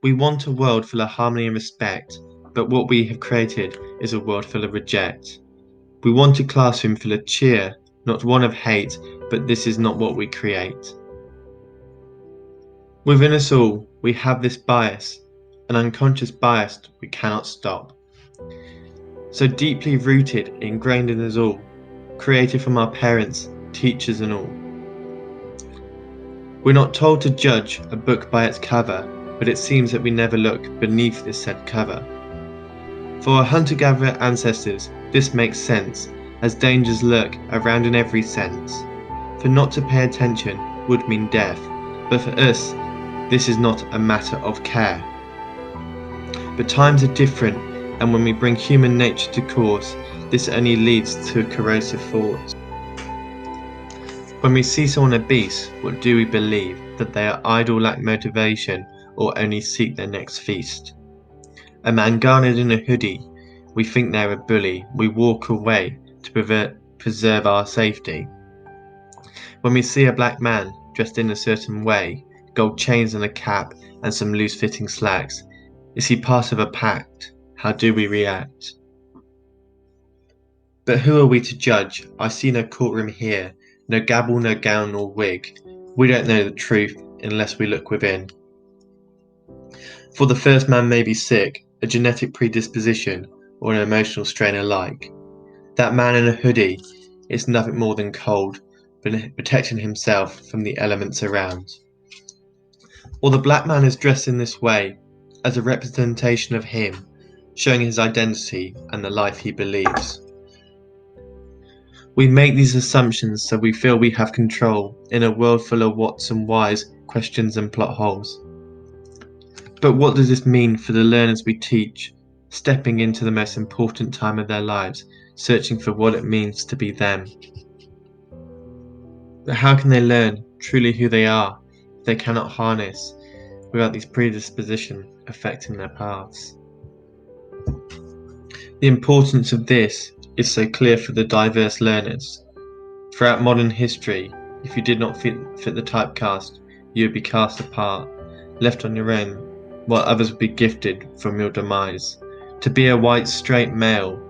We want a world full of harmony and respect, but what we have created is a world full of reject. We want a classroom full of cheer, not one of hate, but this is not what we create. Within us all, we have this bias, an unconscious bias we cannot stop. So deeply rooted, ingrained in us all, created from our parents, teachers and all. We're not told to judge a book by its cover, but it seems that we never look beneath this said cover. For our hunter-gatherer ancestors, this makes sense, as dangers lurk around in every sense. For not to pay attention would mean death, but for us, this is not a matter of care. But times are different, and when we bring human nature to course, this only leads to corrosive thoughts. When we see someone obese, what do we believe? That they are idle, lack motivation, or only seek their next feast? A man garnered in a hoodie, we think they're a bully, we walk away to preserve our safety. When we see a black man dressed in a certain way, gold chains and a cap and some loose-fitting slacks, is he part of a pact? How do we react? But who are we to judge? I see no courtroom here, no gabble, no gown nor wig. We don't know the truth unless we look within. For the first man may be sick, a genetic predisposition, or an emotional strain alike. That man in a hoodie is nothing more than cold, but protecting himself from the elements around. Or the black man is dressed in this way, as a representation of him, showing his identity and the life he believes. We make these assumptions so we feel we have control in a world full of whats and whys, questions and plot holes. But what does this mean for the learners we teach, stepping into the most important time of their lives, searching for what it means to be them? But how can they learn truly who they are if they cannot harness without these predispositions affecting their paths? The importance of this is so clear for the diverse learners. Throughout modern history, if you did not fit the typecast, you would be cast apart, left on your own, while others would be gifted from your demise. To be a white straight male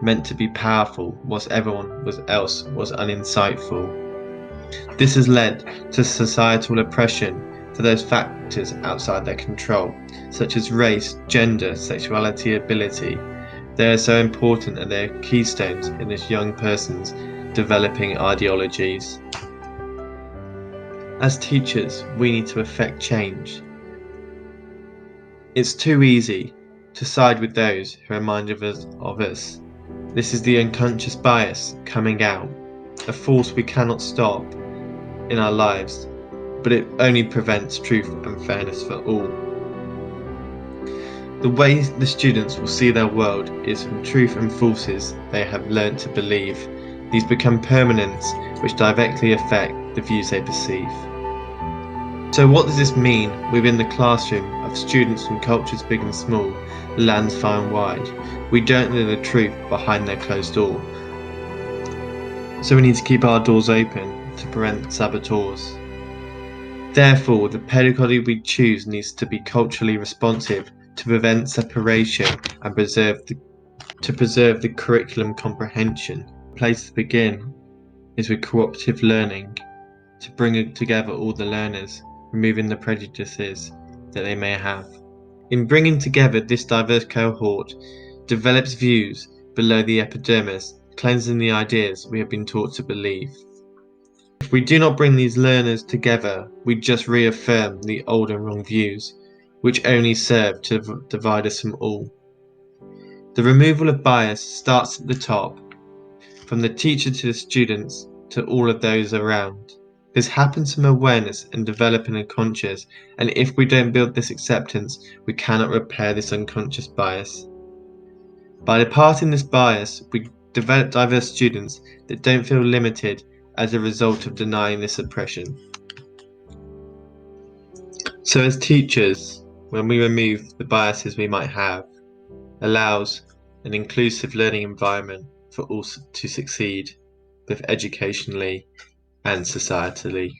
meant to be powerful, whilst everyone else was uninsightful. This has led to societal oppression for those factors outside their control, such as race, gender, sexuality, ability. They are so important and they are keystones in this young person's developing ideologies. As teachers, we need to effect change. It's too easy to side with those who remind us of us. This is the unconscious bias coming out, a force we cannot stop in our lives, but it only prevents truth and fairness for all. The way the students will see their world is from truth and falses they have learnt to believe. These become permanents which directly affect the views they perceive. So what does this mean within the classroom of students from cultures big and small, lands far and wide? We don't know the truth behind their closed door. So we need to keep our doors open to prevent saboteurs. Therefore, the pedagogy we choose needs to be culturally responsive to prevent separation and preserve the curriculum comprehension. The place to begin is with cooperative learning, to bring together all the learners, removing the prejudices that they may have. In bringing together this diverse cohort, develops views below the epidermis, cleansing the ideas we have been taught to believe. If we do not bring these learners together, we just reaffirm the old and wrong views, which only serve to divide us from all. The removal of bias starts at the top, from the teacher to the students to all of those around. This happens from awareness and developing a conscious, and if we don't build this acceptance, we cannot repair this unconscious bias. By departing this bias, we develop diverse students that don't feel limited as a result of denying this oppression. So as teachers, when we remove the biases we might have, allows an inclusive learning environment for all to succeed, both educationally and societally.